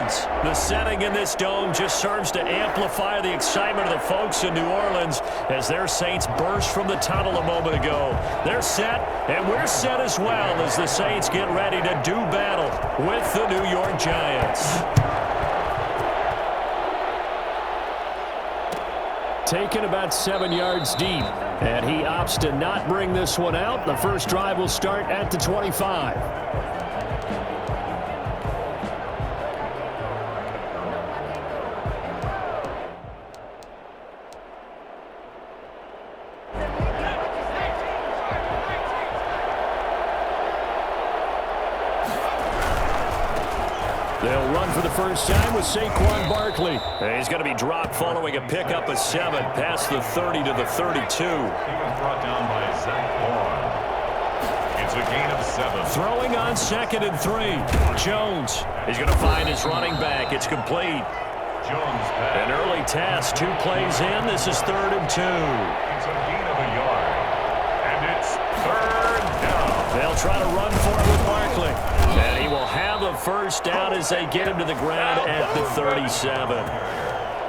Giants. The setting in this dome just serves to amplify the excitement of the folks in New Orleans as their Saints burst from the tunnel a moment ago. They're set, and we're set as well as the Saints get ready to do battle with the New York Giants. Taken about 7 yards deep, and he opts to not bring this one out. The first drive will start at the 25. They'll run for the first time with Saquon Barkley. He's going to be dropped following a pickup of 7 past the 30 to the 32. He was brought down by Zach Bourne. It's a gain of 7. Throwing on 2nd and 3. Jones is going to find his running back. It's complete. Jones An early task. 2 plays in. This is 3rd and 2. It's a gain of a yard. And it's 3rd down. They'll try to run for it with Barkley. And he will have a first down as they get him to the ground at the 37.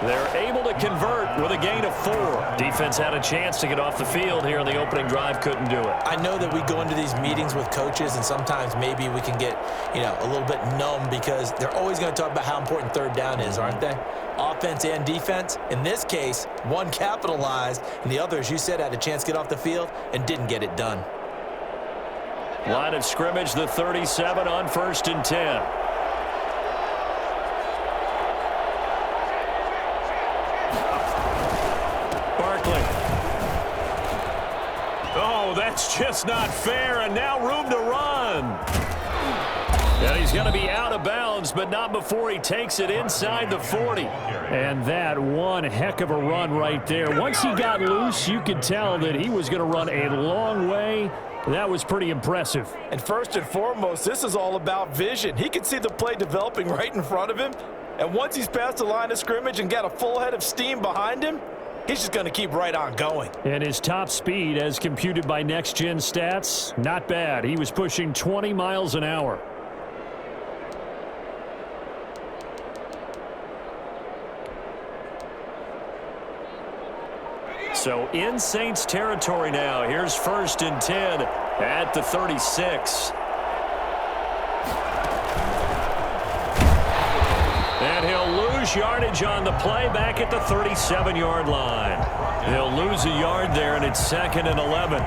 They're able to convert with a gain of 4. Defense had a chance to get off the field here on the opening drive, couldn't do it. I know that we go into these meetings with coaches, and sometimes maybe we can get, a little bit numb because they're always going to talk about how important 3rd down is, aren't they? Offense and defense. In this case, one capitalized, and the other, as you said, had a chance to get off the field and didn't get it done. Line of scrimmage, the 37 on 1st and 10. Barkley. Oh, that's just not fair, and now room to run. And he's going to be out of bounds, but not before he takes it inside the 40. And that one heck of a run right there. Once he got loose, you could tell that he was going to run a long way. That was pretty impressive. And first and foremost, this is all about vision. He could see the play developing right in front of him. And once he's past the line of scrimmage and got a full head of steam behind him, he's just going to keep right on going. And his top speed, as computed by Next Gen Stats, not bad. He was pushing 20 miles an hour. So in Saints territory now. Here's 1st and 10 at the 36. And he'll lose yardage on the play back at the 37-yard line. He'll lose a yard there, and it's 2nd and 11.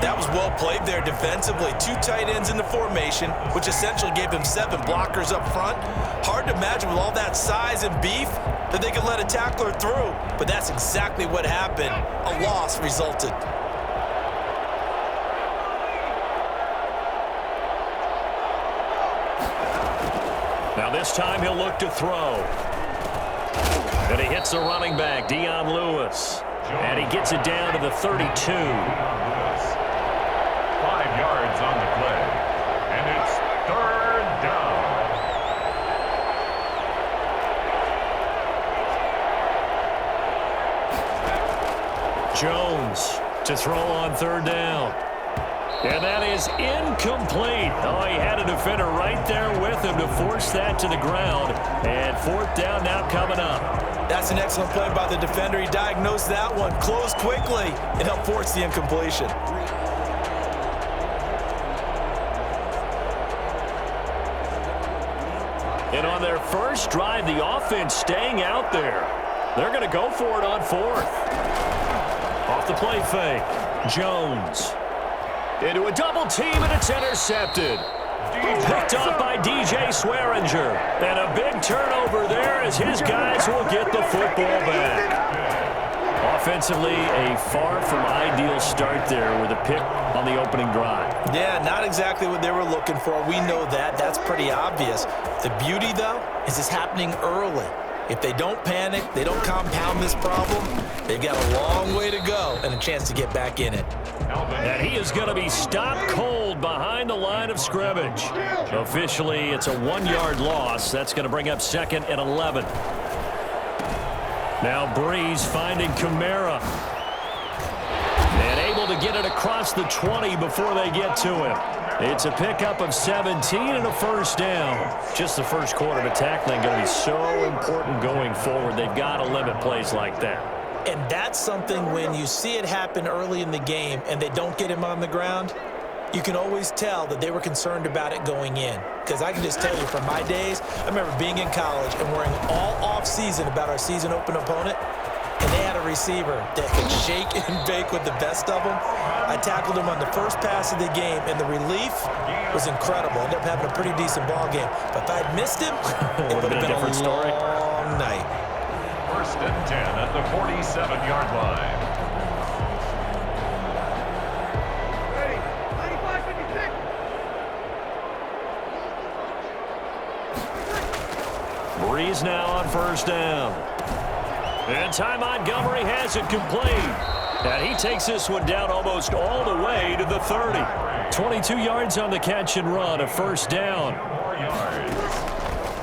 That was well played there defensively. 2 tight ends in the formation, which essentially gave him 7 blockers up front. Hard to imagine with all that size and beef that they could let a tackler through, but that's exactly what happened. A loss resulted. Now this time he'll look to throw. And he hits the running back, Dion Lewis. And he gets it down to the 32. 5 yards on the play. And it's 3rd down. Jones to throw on 3rd down. And that is incomplete. Oh, he had a defender right there with him to force that to the ground. And 4th down now coming up. That's an excellent play by the defender. He diagnosed that one, closed quickly, and helped force the incompletion. And on their first drive, the offense staying out there. They're going to go for it on 4th. Off the play fake. Jones. Into a double team, and it's intercepted. Picked up by DJ Swearinger. And a big turnover there as his guys will get the football back. Offensively, a far from ideal start there with a pick on the opening drive. Yeah, not exactly what they were looking for. We know that. That's pretty obvious. The beauty, though, is it's happening early. If they don't panic, they don't compound this problem, they've got a long way to go and a chance to get back in it. And he is going to be stopped cold behind the line of scrimmage. Officially, it's a 1-yard loss. That's going to bring up 2nd and 11. Now Breeze finding Kamara. And able to get it across the 20 before they get to him. It's a pickup of 17 and a first down. Just the first quarter, but tackling going to be so important going forward. They've got to limit plays like that. And that's something when you see it happen early in the game and they don't get him on the ground, you can always tell that they were concerned about it going in. Because I can just tell you from my days, I remember being in college and worrying all off-season about our season open opponent, and they had a receiver that could shake and bake with the best of them. I tackled him on the first pass of the game, and the relief was incredible. Ended up having a pretty decent ball game. But if I'd missed him, it would have been a different story. long night. First and 10 at the 47-yard line. Breeze now on first down. And Ty Montgomery has it complete. And he takes this one down almost all the way to the 30. 22 yards on the catch and run, a first down. 4 yards.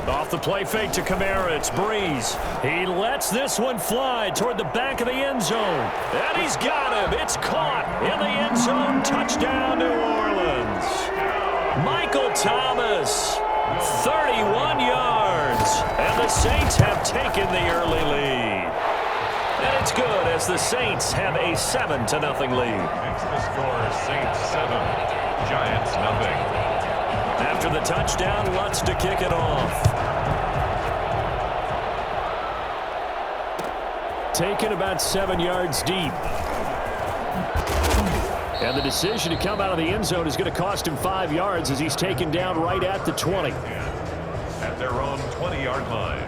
Off the play fake to Kamara, it's Breeze. He lets this one fly toward the back of the end zone. And he's got him. It's caught in the end zone. Touchdown, New Orleans. Michael Thomas, 31 yards. And the Saints have taken the early lead. And it's good as the Saints have a 7-0 lead. Makes the score Saints 7, Giants nothing. After the touchdown, Lutz to kick it off. Taken about 7 yards deep. And the decision to come out of the end zone is going to cost him 5 yards as he's taken down right at the 20. At their own 20-yard line.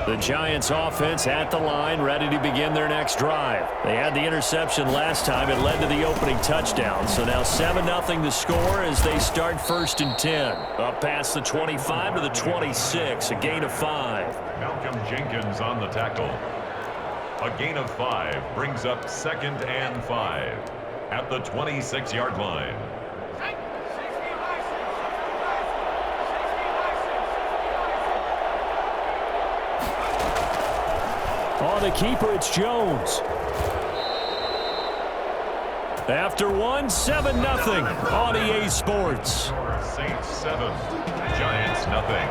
The Giants offense at the line, ready to begin their next drive. They had the interception last time. It led to the opening touchdown. So now 7-0 the score as they start first and 10. Up past the 25 to the 26, a gain of 5. Malcolm Jenkins on the tackle. A gain of 5 brings up 2nd and 5 at the 26-yard line. On the keeper, it's Jones. After one, 7-0 on EA Sports. Saints 7, Giants nothing.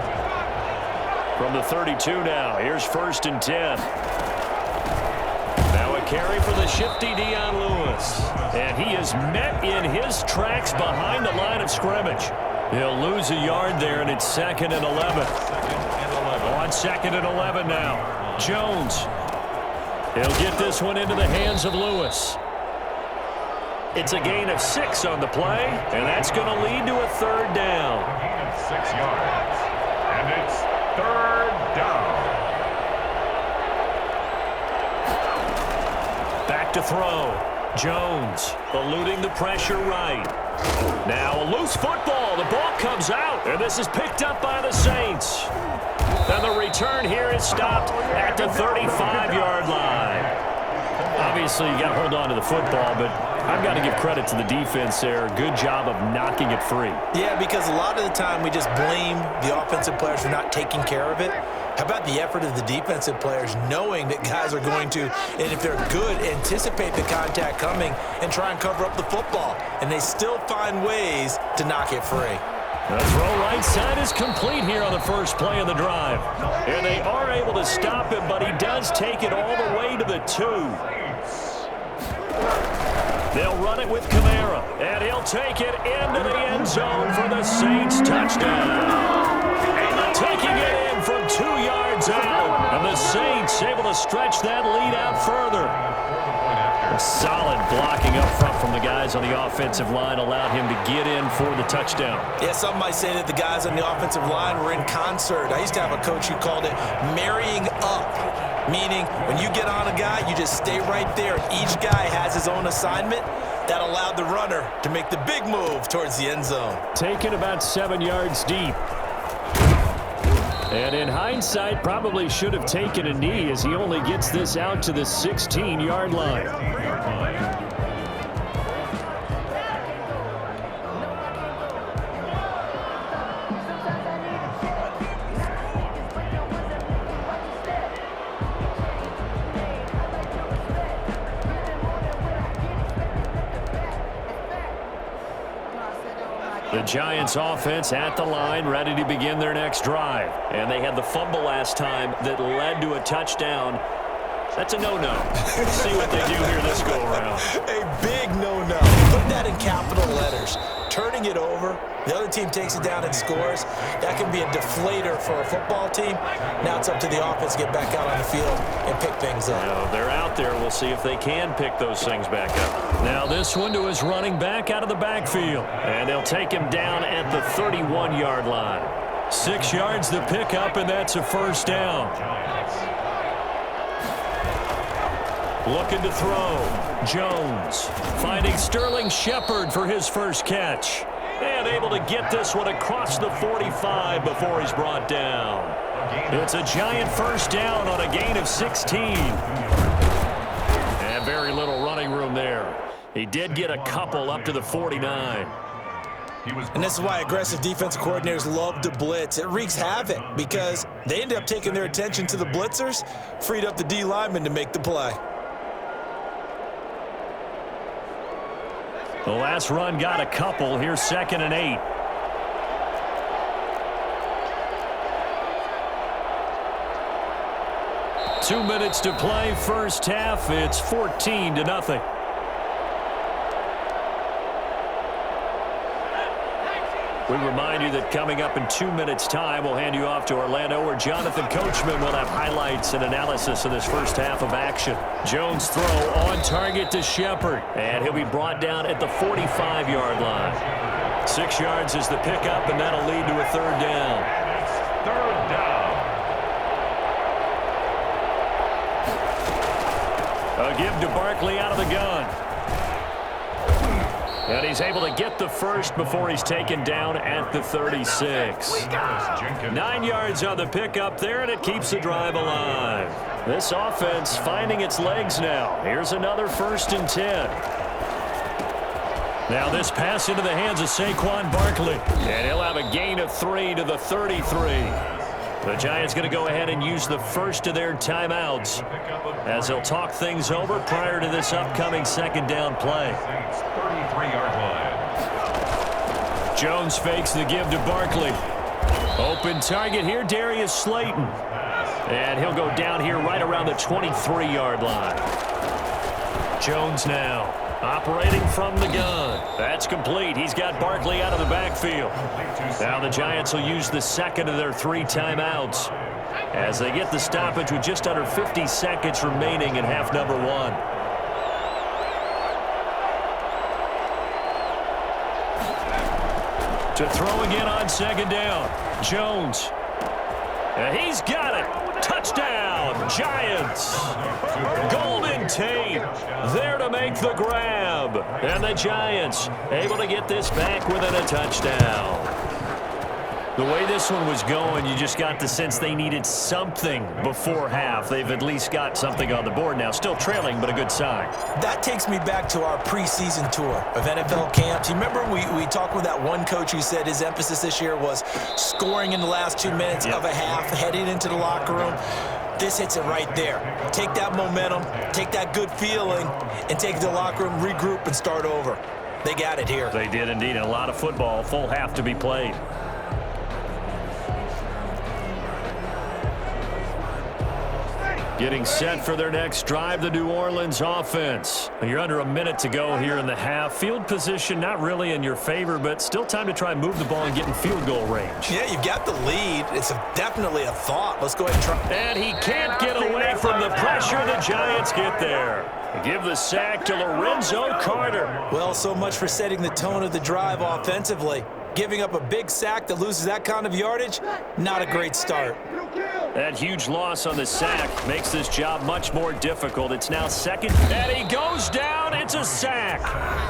From the 32 now, here's first and 10. Now a carry for the shifty Dion Lewis. And he is met in his tracks behind the line of scrimmage. He'll lose a yard there, and it's 2nd and 11. On 2nd and 11 now. Jones. He'll get this one into the hands of Lewis. It's a gain of 6 on the play, and that's going to lead to a 3rd down. A gain of 6 yards. And it's 3rd down. Back to throw. Jones eluding the pressure right. Now a loose football. The ball comes out, and this is picked up by the Saints. And the return here is stopped at the 35-yard line. Obviously, you got to hold on to the football, but I've got to give credit to the defense there. Good job of knocking it free. Yeah, because a lot of the time we just blame the offensive players for not taking care of it. How about the effort of the defensive players knowing that guys are going to, and if they're good, anticipate the contact coming and try and cover up the football. And they still find ways to knock it free. The throw right side is complete here on the first play of the drive. And they are able to stop him, but he does take it all the way to the 2. They'll run it with Kamara, and he'll take it into the end zone for the Saints touchdown. Taking it in from 2 yards out, and the Saints able to stretch that lead out further. A solid blocking up front from the guys on the offensive line allowed him to get in for the touchdown. Yeah, some might say that the guys on the offensive line were in concert. I used to have a coach who called it marrying up, meaning when you get on a guy, you just stay right there. Each guy has his own assignment. That allowed the runner to make the big move towards the end zone. Taken about 7 yards deep. And in hindsight, probably should have taken a knee as he only gets this out to the 16-yard line. The Giants offense at the line, ready to begin their next drive. And they had the fumble last time that led to a touchdown. That's a no-no. Let's see what they do here this go-around. A big no-no. Put that in capital letters. Turning it over, the other team takes it down and scores. That can be a deflator for a football team. Now it's up to the offense to get back out on the field and pick things up. Now, they're out there. We'll see if they can pick those things back up. Now this one to his running back out of the backfield. And they'll take him down at the 31-yard line. 6 yards the pickup, and that's a first down. Looking to throw. Jones finding Sterling Shepard for his first catch. And able to get this one across the 45 before he's brought down. It's a Giant first down on a gain of 16. And very little running room there. He did get a couple up to the 49. And this is why aggressive defensive coordinators love to blitz. It wreaks havoc because they ended up taking their attention to the blitzers, freed up the D lineman to make the play. The last run got a couple. Here's 2nd and 8. Two minutes to play. First half. It's 14-0. We remind you that coming up in 2 minutes' time, we'll hand you off to Orlando, where Jonathan Coachman will have highlights and analysis of this first half of action. Jones throw on target to Shepard, and he'll be brought down at the 45-yard line. 6 yards is the pickup, and that'll lead to a third down. Third down. A give to Barkley out of the gun. And he's able to get the first before he's taken down at the 36. 9 yards on the pickup there, and it keeps the drive alive. This offense finding its legs now. Here's another 1st and 10. Now this pass into the hands of Saquon Barkley. And he'll have a gain of 3 to the 33. The Giants going to go ahead and use the first of their timeouts as they'll talk things over prior to this upcoming second down play. 33-yard line. Jones fakes the give to Barkley. Open target here, Darius Slayton. And he'll go down here right around the 23-yard line. Jones now operating from the gun. That's complete. He's got Barkley out of the backfield. Now the Giants will use the second of their 3 timeouts as they get the stoppage with just under 50 seconds remaining in half number 1. To throw again on second down. Jones. And he's got it. Touchdown, Giants. Golden Tate there to make the grab. And the Giants able to get this back within a touchdown. The way this one was going, you just got the sense they needed something before half. They've at least got something on the board now. Still trailing, but a good sign. That takes me back to our preseason tour of NFL camps. You remember we talked with that one coach who said his emphasis this year was scoring in the last 2 minutes of a half, heading into the locker room. This hits it right there. Take that momentum, take that good feeling, and take it to the locker room, regroup, and start over. They got it here. They did indeed. And a lot of football, full half to be played. Getting set for their next drive, the New Orleans offense. You're under a minute to go here in the half. Field position not really in your favor, but still time to try and move the ball and get in field goal range. Yeah, you've got the lead. It's definitely a thought. Let's go ahead and try. And he can't get away from the pressure. The Giants get there. Give the sack to Lorenzo Carter. Well, so much for setting the tone of the drive offensively. Giving up a big sack that loses that kind of yardage, not a great start. That huge loss on the sack makes this job much more difficult. It's now second, and he goes down. It's a sack.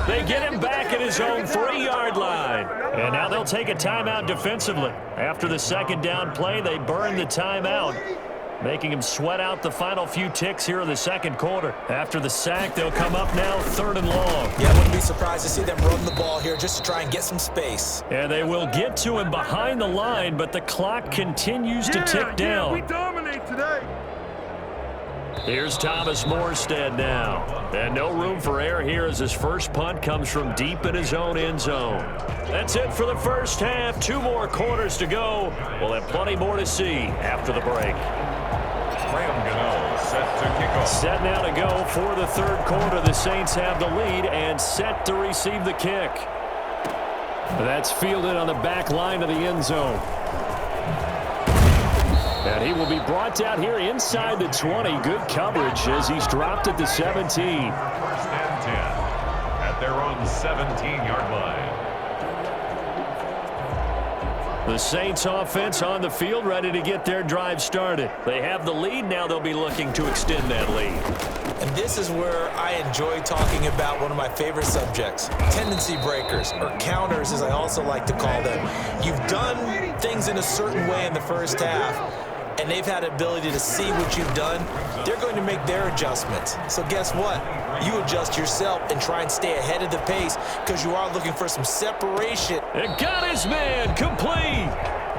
They get him back at his own 3-yard line. And now they'll take a timeout defensively. After the second down play, they burn the timeout, making him sweat out the final few ticks here in the second quarter. After the sack, they'll come up now 3rd and long. Yeah, I wouldn't be surprised to see them run the ball here just to try and get some space. And they will get to him behind the line, but the clock continues to tick down. We dominate today. Here's Thomas Morstead now. And no room for error here as his first punt comes from deep in his own end zone. That's it for the first half. 2 more quarters to go. We'll have plenty more to see after the break. Set to kick off. Set now to go for the third quarter. The Saints have the lead and set to receive the kick. That's fielded on the back line of the end zone. And he will be brought down here inside the 20. Good coverage as he's dropped at the 17. First and 10 at their own 17-yard line. The Saints offense on the field, ready to get their drive started. They have the lead. Now they'll be looking to extend that lead. And this is where I enjoy talking about one of my favorite subjects, tendency breakers, or counters as I also like to call them. You've done things in a certain way in the first half, and they've had the ability to see what you've done. They're going to make their adjustments. So guess what? You adjust yourself and try and stay ahead of the pace because you are looking for some separation. It got his man complete.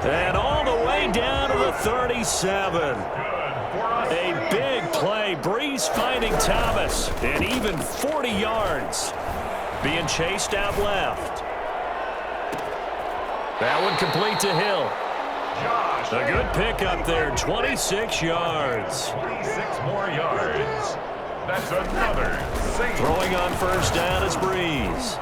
And all the way down to the 37. A big play. Breeze finding Thomas. And even 40 yards. Being chased out left. That one complete to Hill. A good pickup there. 26 yards. 26 more yards. That's another Saint. Throwing on first down is Breeze.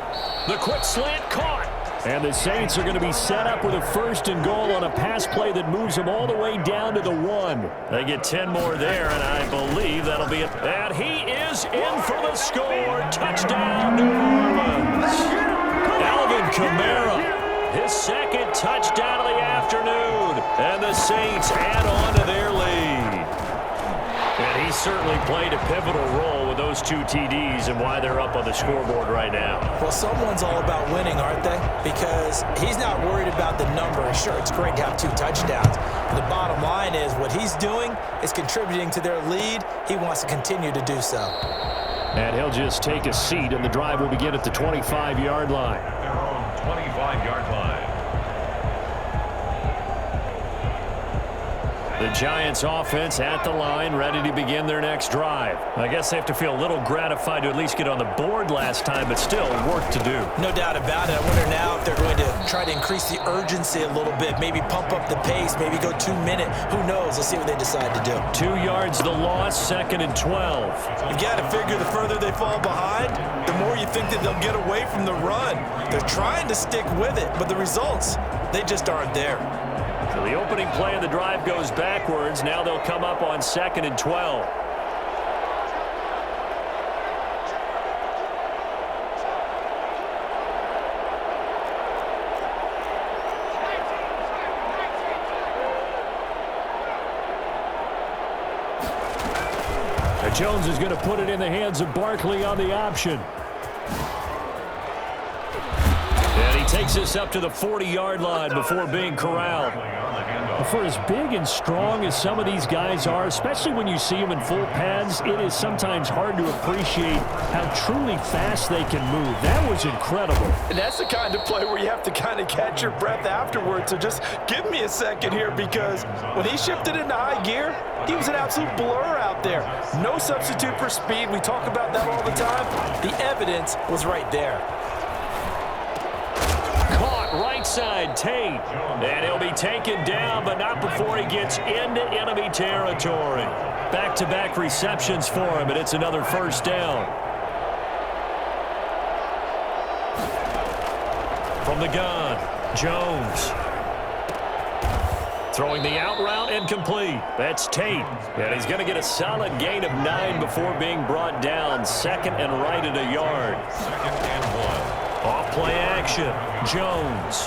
The quick slant caught. And the Saints are going to be set up with a first and goal on a pass play that moves them all the way down to the 1. They get 10 more there, and I believe that'll be it. And he is in for the score. Touchdown, New Orleans. Alvin Kamara, his second touchdown of the afternoon. And the Saints add on to their lead. And he certainly played a pivotal role with those 2 TDs and why they're up on the scoreboard right now. Well, someone's all about winning, aren't they? Because he's not worried about the number. Sure, it's great to have 2 touchdowns. But the bottom line is what he's doing is contributing to their lead. He wants to continue to do so. And he'll just take a seat, and the drive will begin at the 25-yard line. Their own 25-yard line. The Giants offense at the line, ready to begin their next drive. I guess they have to feel a little gratified to at least get on the board last time, but still work to do. No doubt about it. I wonder now if they're going to try to increase the urgency a little bit, maybe pump up the pace, maybe go 2-minute. Who knows? Let's see what they decide to do. 2 yards the loss, 2nd and 12. You've got to figure the further they fall behind, the more you think that they'll get away from the run. They're trying to stick with it, but the results, they just aren't there. So the opening play of the drive goes backwards. Now they'll come up on 2nd and 12. Now Jones is going to put it in the hands of Barkley on the option. And he takes this up to the 40-yard line before being corralled. For as big and strong as some of these guys are, especially when you see them in full pads, it is sometimes hard to appreciate how truly fast they can move. That was incredible. And that's the kind of play where you have to kind of catch your breath afterwards. So just give me a second here, because when he shifted into high gear, he was an absolute blur out there. No substitute for speed. We talk about that all the time. The evidence was right there. Right side, Tate. And he'll be taken down, but not before he gets into enemy territory. Back-to-back receptions for him, and it's another first down. From the gun, Jones. Throwing the out route, incomplete. That's Tate. And he's going to get a solid gain of 9 before being brought down. 2nd and right at a yard. 2nd and 1. Off play action, Jones.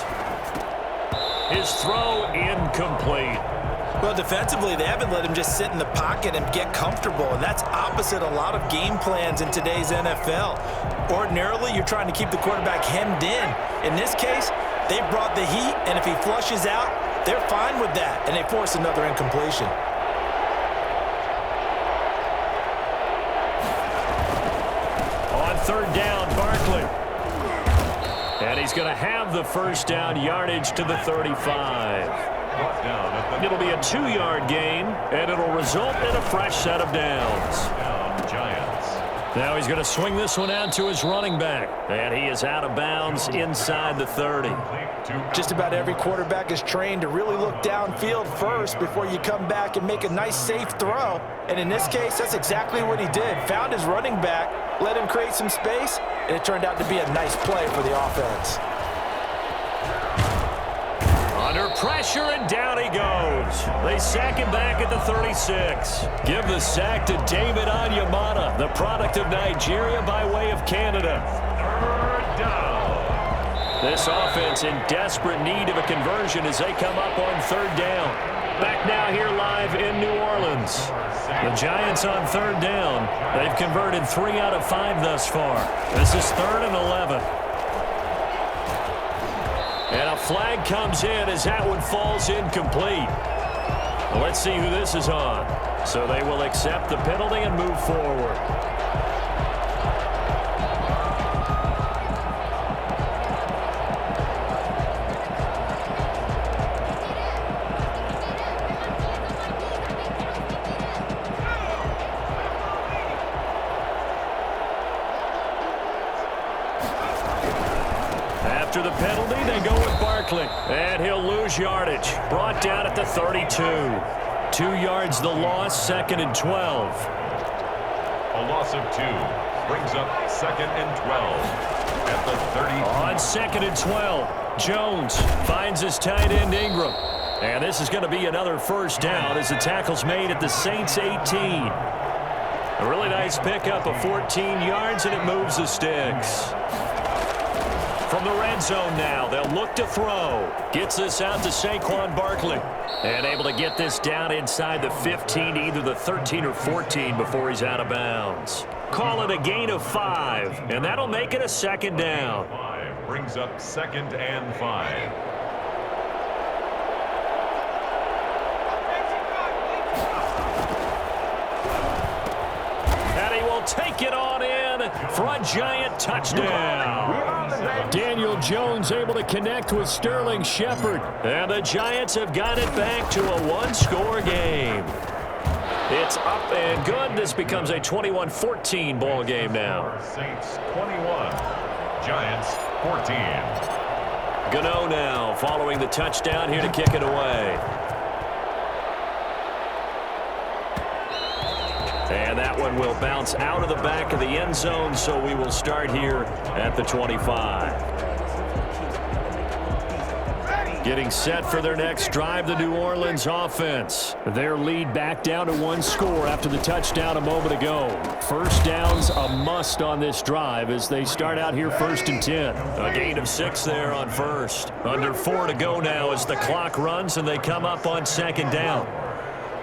His throw incomplete. Well, defensively, they haven't let him just sit in the pocket and get comfortable, and that's opposite a lot of game plans in today's NFL. Ordinarily, you're trying to keep the quarterback hemmed in. In this case, they brought the heat, and if he flushes out, they're fine with that, and they force another incompletion. On 3rd down, Barkley. And he's going to have the first down, yardage to the 35. brought down at the It'll be a 2-yard gain, and it'll result in a fresh set of downs. down Giants. Now he's going to swing this one out to his running back, and he is out of bounds inside the 30. Just about every quarterback is trained to really look downfield first before you come back and make a nice, safe throw. And in this case, that's exactly what he did. Found his running back, let him create some space, and it turned out to be a nice play for the offense. Under pressure, and down he goes. They sack him back at the 36. Give the sack to David Onyemata, the product of Nigeria by way of Canada. Third down. This offense in desperate need of a conversion as they come up on 3rd down. Back now here live in New Orleans. The Giants on 3rd down. They've converted 3 out of 5 thus far. This is 3rd and 11. And a flag comes in as that one falls incomplete. Well, let's see who this is on. So they will accept the penalty and move forward. After the penalty, they go with Barkley. And he'll lose yardage. Brought down at the 32. 2 yards the loss, 2nd and 12. A loss of 2 brings up 2nd and 12 at the 30. On 2nd and 12, Jones finds his tight end Ingram. And this is going to be another first down as the tackle's made at the Saints 18. A really nice pickup of 14 yards, and it moves the sticks. From the red zone now, they'll look to throw. Gets this out to Saquon Barkley. And able to get this down inside the 15, either the 13 or 14 before he's out of bounds. Call it a gain of 5, and that'll make it a 2nd down. 5 brings up 2nd and 5. And he will take it on in for a Giant touchdown. Daniel Jones able to connect with Sterling Shepard. And the Giants have got it back to a 1-score game. It's up and good. This becomes a 21-14 ball game now. Saints 21, Giants 14. Gano now following the touchdown here to kick it away. And that one will bounce out of the back of the end zone, so we will start here at the 25. Getting set for their next drive, the New Orleans offense. Their lead back down to 1 score after the touchdown a moment ago. First down's a must on this drive as they start out here 1st and 10. A gain of 6 there on 1st. Under 4 to go now as the clock runs and they come up on 2nd down.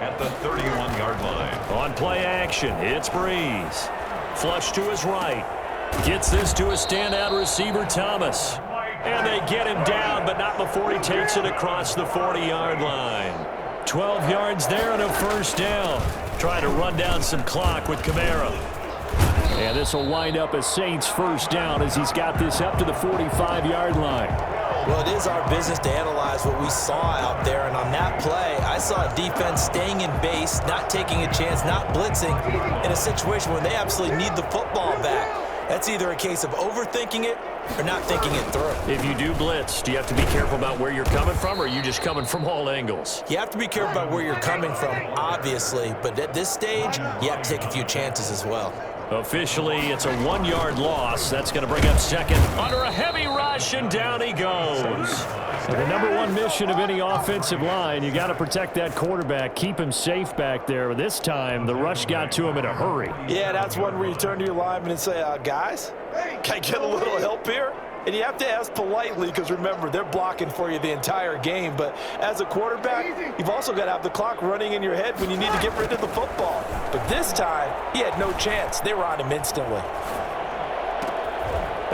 At the 31-yard line. On play action, it's Breeze. Flush to his right. Gets this to a standout receiver, Thomas. And they get him down, but not before he takes it across the 40-yard line. 12 yards there and a first down. Trying to run down some clock with Kamara. And this will wind up a Saints first down as he's got this up to the 45-yard line. Well, it is our business to analyze what we saw out there, and on that play, I saw a defense staying in base, not taking a chance, not blitzing, in a situation where they absolutely need the football back. That's either a case of overthinking it or not thinking it through. If you do blitz, do you have to be careful about where you're coming from, or are you just coming from all angles? You have to be careful about where you're coming from, obviously, but at this stage, you have to take a few chances as well. Officially, it's a 1-yard loss. That's going to bring up 2nd under a heavy rush, and down he goes. And the number 1 mission of any offensive line, you got to protect that quarterback, keep him safe back there. But this time, the rush got to him in a hurry. Yeah, that's one where you turn to your lineman and say, guys, can I get a little help here? And you have to ask politely because, remember, they're blocking for you the entire game. But as a quarterback, you've also got to have the clock running in your head when you need to get rid of the football. But this time, he had no chance. They were on him instantly.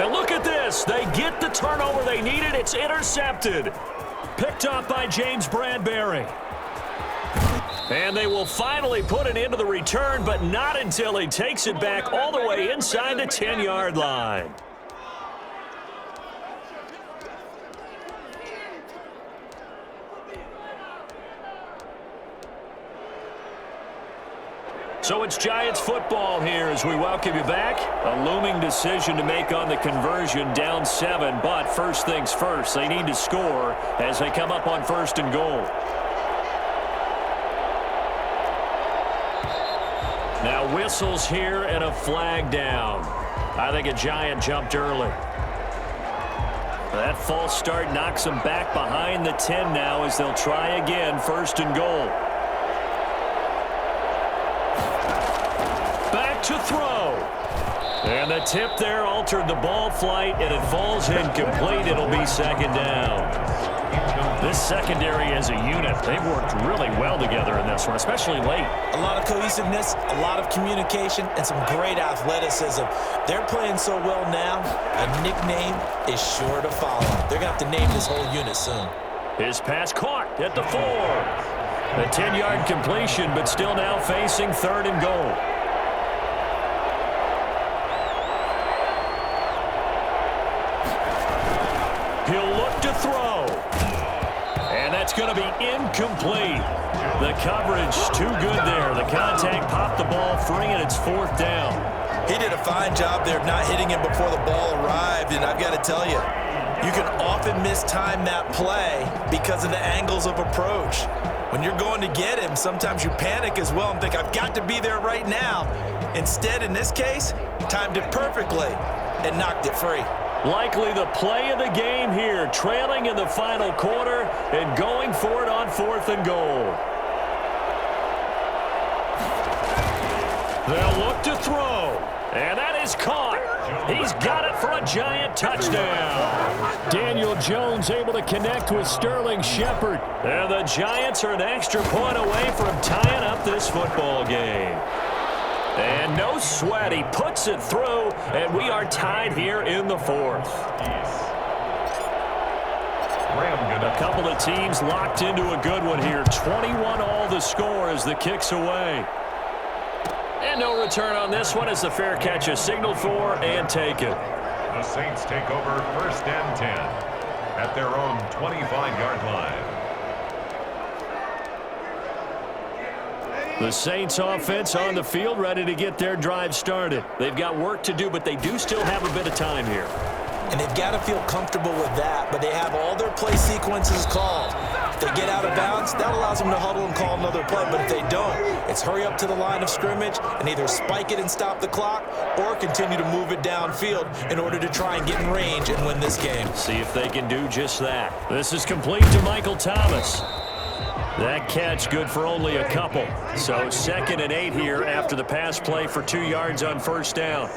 And look at this. They get the turnover they needed. It's intercepted. Picked up by James Bradbury. And they will finally put it into the return, but not until he takes it back all the way inside the 10-yard line. So it's Giants football here as we welcome you back. A looming decision to make on the conversion, down 7. But first things first, they need to score as they come up on 1st and goal. Now whistles here and a flag down. I think a Giant jumped early. That false start knocks them back behind the 10 now as they'll try again, 1st and goal. Back to throw. And the tip there altered the ball flight, and it falls incomplete. It'll be 2nd down. This secondary as a unit, they've worked really well together in this one, especially late. A lot of cohesiveness, a lot of communication, and some great athleticism. They're playing so well now, a nickname is sure to follow. They're going to have to name this whole unit soon. His pass caught at the 4. A 10-yard completion, but still now facing 3rd and goal. He'll look to throw. And that's going to be incomplete. The coverage too good there. The contact popped the ball free, and it's 4th down. He did a fine job there of not hitting him before the ball arrived, and I've got to tell you, you can often mistime that play because of the angles of approach. When you're going to get him, sometimes you panic as well and think, I've got to be there right now. Instead, in this case, timed it perfectly and knocked it free. Likely the play of the game here, trailing in the final quarter and going for it on 4th and goal. They'll look to throw, and that is caught. He's got it for a Giant touchdown. Daniel Jones able to connect with Sterling Shepard. And the Giants are an extra point away from tying up this football game. And no sweat, he puts it through, and we are tied here in the 4th. A couple of teams locked into a good one here. 21 all the score as the kick's away. And no return on this one as the fair catch is signaled for and taken. The Saints take over 1st and 10 at their own 25-yard line. The Saints offense on the field ready to get their drive started. They've got work to do, but they do still have a bit of time here. And they've got to feel comfortable with that, but they have all their play sequences called. If they get out of bounds, that allows them to huddle and call another play, but if they don't, it's hurry up to the line of scrimmage and either spike it and stop the clock or continue to move it downfield in order to try and get in range and win this game. See if they can do just that. This is complete to Michael Thomas. That catch good for only a couple. So 2nd and 8 here after the pass play for 2 yards on 1st down.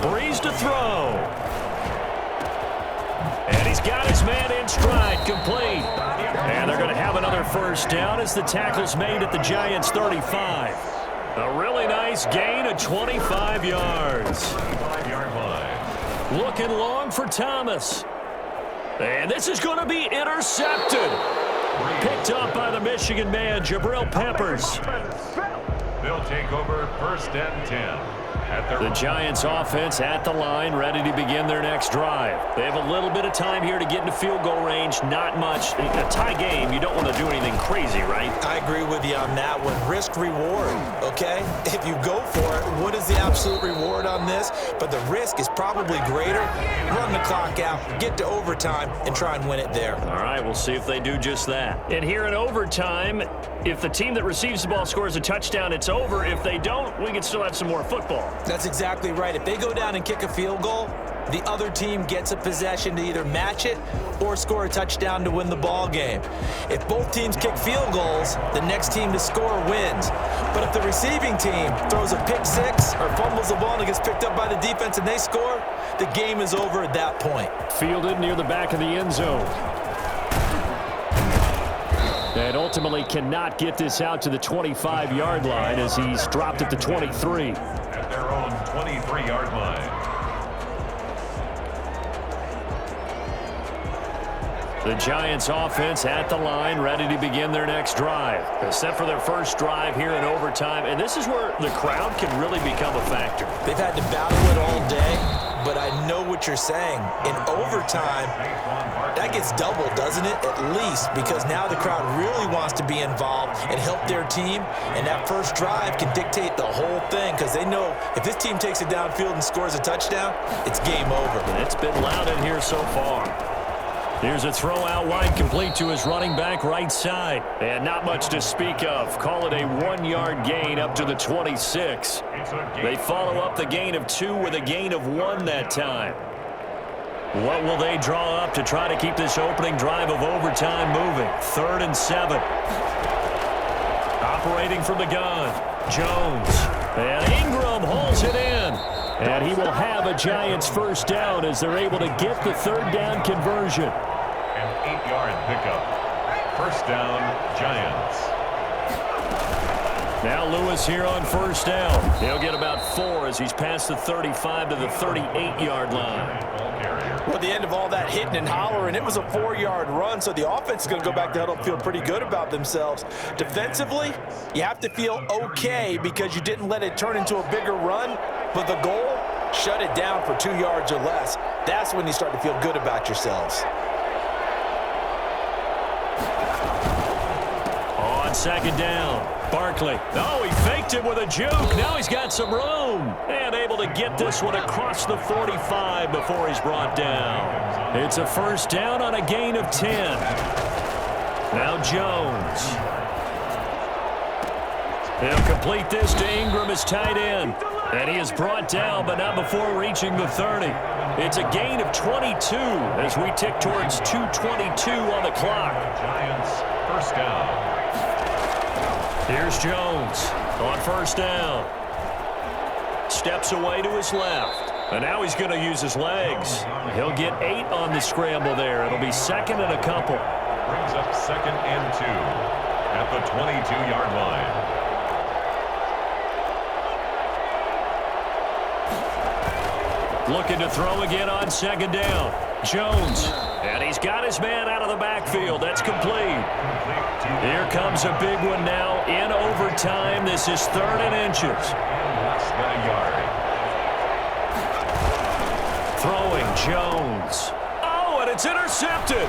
Breeze to throw. And he's got his man in stride, complete. And they're going to have another 1st down as the tackle's made at the Giants' 35. A really nice gain of 25 yards. Looking long for Thomas. And this is going to be intercepted. Picked up by the Michigan man, Jabril Peppers. They'll take over 1st and 10. The Giants offense at the line, ready to begin their next drive. They have a little bit of time here to get into field goal range, not much. A tie game, you don't want to do anything crazy, right? I agree with you on that one. Risk reward, okay? If you go for it, what is the absolute reward on this? But the risk is probably greater. Run the clock out, get to overtime, and try and win it there. All right, we'll see if they do just that. And here in overtime, if the team that receives the ball scores a touchdown, it's over. If they don't, we can still have some more football. That's exactly right. If they go down and kick a field goal, the other team gets a possession to either match it or score a touchdown to win the ball game. If both teams kick field goals, the next team to score wins. But if the receiving team throws a pick six or fumbles the ball and it gets picked up by the defense and they score, the game is over at that point. Fielded near the back of the end zone. And ultimately cannot get this out to the 25-yard line as he's dropped at the 23. At their own 23-yard line. The Giants offense at the line, ready to begin their next drive. They're set for their first drive here in overtime, and this is where the crowd can really become a factor. They've had to battle it all day, but I know what you're saying. In overtime, that gets doubled, doesn't it? At least, because now the crowd really wants to be involved and help their team, and that first drive can dictate the whole thing because they know if this team takes it downfield and scores a touchdown, it's game over. It's been loud in here so far. Here's a throw out wide, complete to his running back right side. And not much to speak of. Call it a 1-yard gain up to the 26. They follow up the gain of 2 with a gain of 1 that time. What will they draw up to try to keep this opening drive of overtime moving? 3rd and 7. Operating from the gun, Jones. And Ingram hauls it in. And he will have a Giants first down as they're able to get the 3rd down conversion. An 8-yard pickup. First down, Giants. Now Lewis here on first down. He'll get about 4 as he's past the 35 to the 38-yard line. Well, at the end of all that hitting and hollering, it was a 4-yard run, so the offense is going to go back to huddle, feel pretty good about themselves. Defensively, you have to feel okay because you didn't let it turn into a bigger run, but the goal, shut it down for 2 yards or less. That's when you start to feel good about yourselves. On second down, Barkley. Oh, he faked it with a juke. Now he's got some room. And able to get this one across the 45 before he's brought down. It's a first down on a gain of 10. Now Jones. He'll complete this to Ingram as tight end. And he is brought down, but not before reaching the 30. It's a gain of 22 as we tick towards 2:22 on the clock. Giants first down. Here's Jones on first down. Steps away to his left. And now he's going to use his legs. He'll get 8 on the scramble there. It'll be 2nd and a couple. Brings up 2nd and 2 at the 22-yard line. Looking to throw again on second down. Jones. And he's got his man out of the backfield. That's complete. Here comes a big one now in overtime. This is 3rd and inches. Less than a yard. Throwing Jones. Oh, and it's intercepted.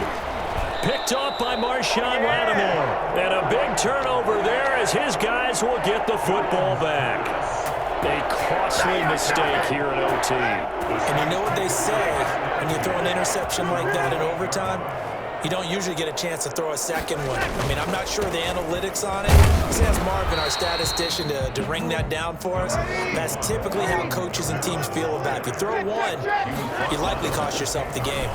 Picked off by Marshawn Lattimore. And a big turnover there as his guys will get the football back. A costly mistake here at OT. And you know what they say, when you throw an interception like that in overtime, you don't usually get a chance to throw a second one. I mean, I'm not sure the analytics on it. Let's ask Marvin, our statistician, to ring that down for us. That's typically how coaches and teams feel about it. If you throw one, you likely cost yourself the game.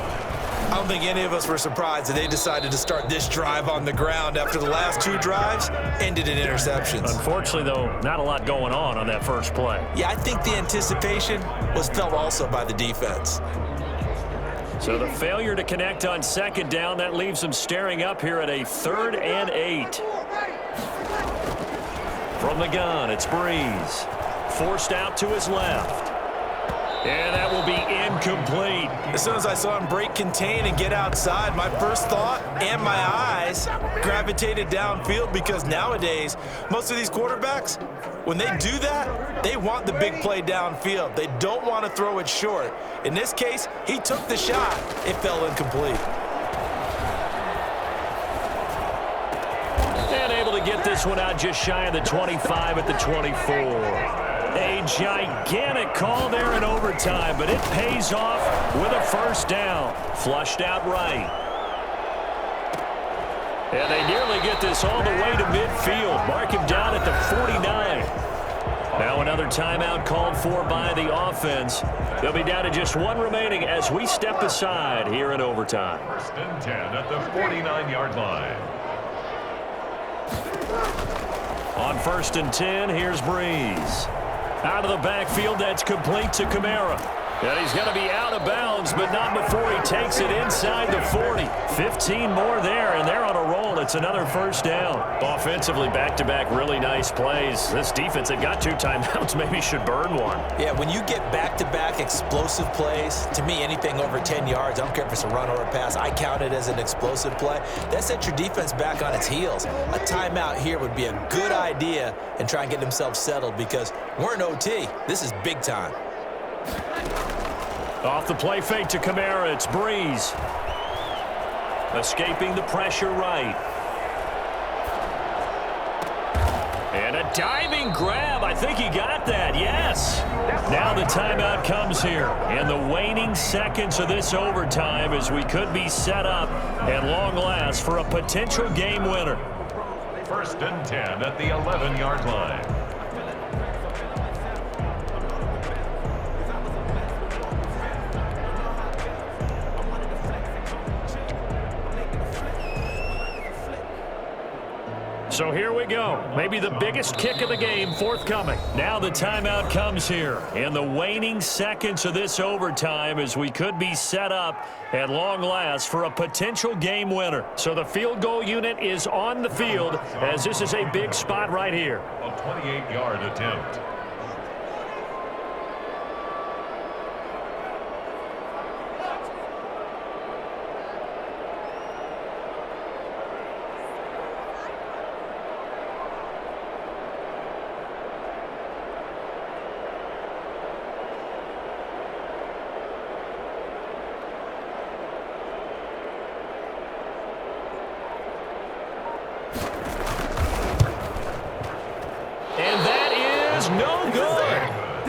I don't think any of us were surprised that they decided to start this drive on the ground after the last 2 drives ended in interceptions. Unfortunately, though, not a lot going on that first play. Yeah, I think the anticipation was felt also by the defense. So the failure to connect on second down, that leaves them staring up here at a 3rd and 8. From the gun, it's Breeze. Forced out to his left. And that will be incomplete. As soon as I saw him break contain and get outside, my first thought and my eyes gravitated downfield because nowadays, most of these quarterbacks, when they do that, they want the big play downfield. They don't want to throw it short. In this case, he took the shot. It fell incomplete. And able to get this one out just shy of the 25 at the 24. A gigantic call there in overtime, but it pays off with a first down. Flushed out right. And they nearly get this all the way to midfield. Mark him down at the 49. Now another timeout called for by the offense. They'll be down to just 1 remaining as we step aside here in overtime. 1st and 10 at the 49-yard line. On 1st and 10, here's Breeze. Out of the backfield, that's complete to Kamara. And he's going to be out of bounds, but not before he takes it inside the 40. 15 more there, and they're on a roll. It's another first down. Offensively, back-to-back really nice plays. This defense, they've got 2 timeouts, maybe should burn one. Yeah, when you get back-to-back explosive plays, to me, anything over 10 yards, I don't care if it's a run or a pass, I count it as an explosive play. That sets your defense back on its heels. A timeout here would be a good idea and try and get themselves settled because we're in OT. This is big time. Off the play fake to Kamara, it's Breeze. Escaping the pressure right. And a diving grab. I think he got that, yes. Now the timeout comes here. And the waning seconds of this overtime as we could be set up at long last for a potential game winner. 1st and 10 at the 11-yard line. So here we go. Maybe the biggest kick of the game forthcoming. Now the timeout comes here. And the waning seconds of this overtime as we could be set up at long last for a potential game winner. So the field goal unit is on the field as this is a big spot right here. A 28-yard attempt.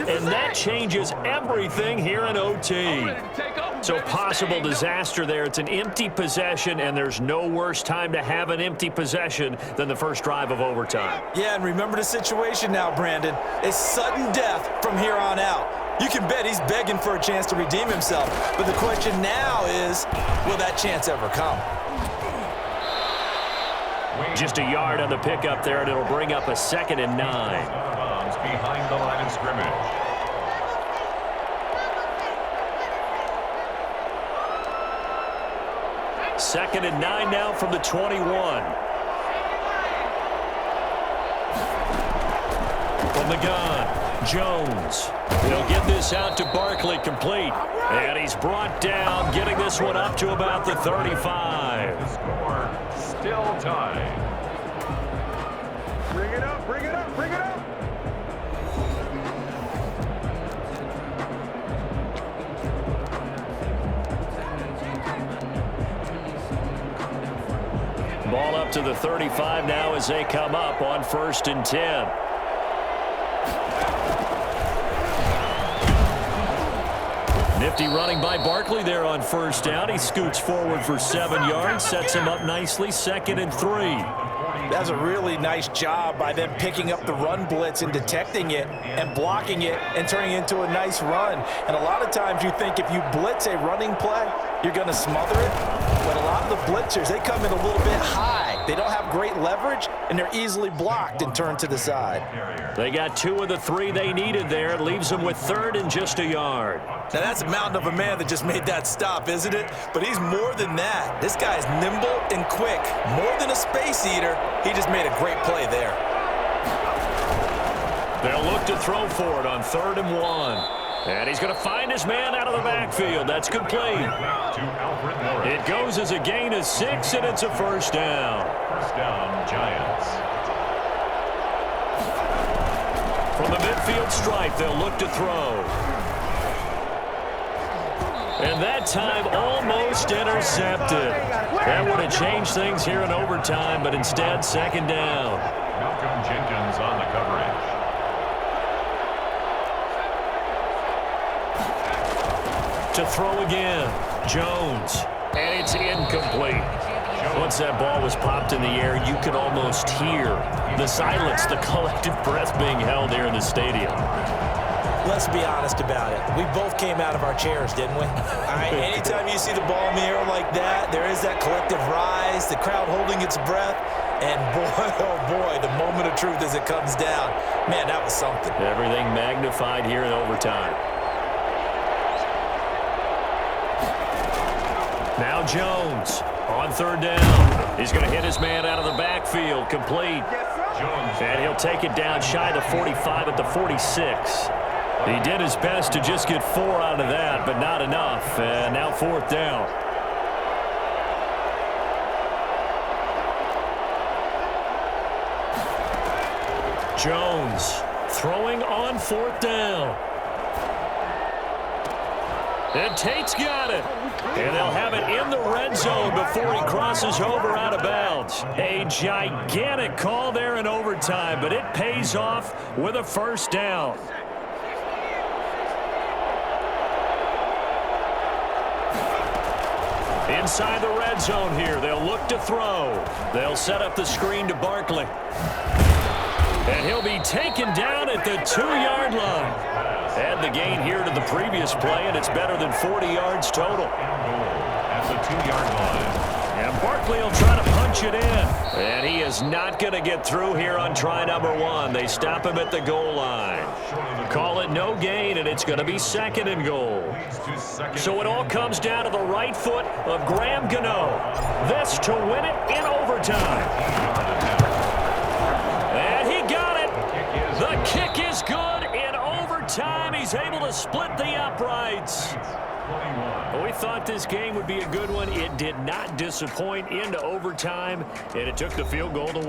And that changes everything here in OT. So possible disaster there. It's an empty possession, and there's no worse time to have an empty possession than the first drive of overtime. Yeah, and remember the situation now, Brandon. It's sudden death from here on out. You can bet he's begging for a chance to redeem himself. But the question now is, will that chance ever come? Just a yard on the pickup there, and it'll bring up a 2nd and 9. Behind the line of scrimmage. Second and 9 now from the 21. From the gun, Jones. He'll get this out to Barkley, complete. And he's brought down, getting this one up to about the 35. The score still tied. Bring it up, bring it up, bring it up. Ball up to the 35 now as they come up on 1st and 10. Nifty running by Barkley there on 1st down. He scoots forward for 7 yards, sets him up nicely, 2nd and 3. That's a really nice job by them picking up the run blitz and detecting it and blocking it and turning it into a nice run. And a lot of times you think if you blitz a running play, you're going to smother it. But a lot of the blitzers, they come in a little bit high. They don't have great leverage, and they're easily blocked and turned to the side. They got 2 of the 3 they needed there. It leaves them with 3rd and just a yard. Now, that's a mountain of a man that just made that stop, isn't it? But he's more than that. This guy's nimble and quick. More than a space eater, he just made a great play there. They'll look to throw for it on 3rd and 1. And he's going to find his man out of the backfield. That's complete. It goes as a gain of 6, and it's a 1st down. 1st down, Giants. From the midfield stripe, they'll look to throw. And that time almost intercepted. That would have changed things here in overtime, but instead 2nd down. Malcolm Jenkins on the coverage. To throw again, Jones. And it's incomplete. Once that ball was popped in the air, you could almost hear the silence, the collective breath being held here in the stadium. Let's be honest about it. We both came out of our chairs, didn't we? All right, anytime you see the ball in the air like that, there is that collective rise, the crowd holding its breath, and boy, oh boy, the moment of truth as it comes down. Man, that was something. Everything magnified here in overtime. Now Jones on 3rd down. He's going to hit his man out of the backfield, complete. And he'll take it down shy of the 45 at the 46. He did his best to just get 4 out of that, but not enough. And now 4th down. Jones throwing on 4th down. And Tate's got it. And they'll have it in the red zone before he crosses over out of bounds. A gigantic call there in overtime, but it pays off with a first down. Inside the red zone here, they'll look to throw. They'll set up the screen to Barkley. And he'll be taken down at the 2-yard line. Add the gain here to the previous play, and it's better than 40 yards total. At the 2-yard line. And Barkley will try to punch it in. And he is not going to get through here on try number 1. They stop him at the goal line. Call it no gain, and it's going to be 2nd and goal. So it all comes down to the right foot of Graham Gano. This to win it in overtime. And he got it. The kick is good in overtime. He's able to split the uprights. We thought this game would be a good one. It did not disappoint into overtime, and it took the field goal to win.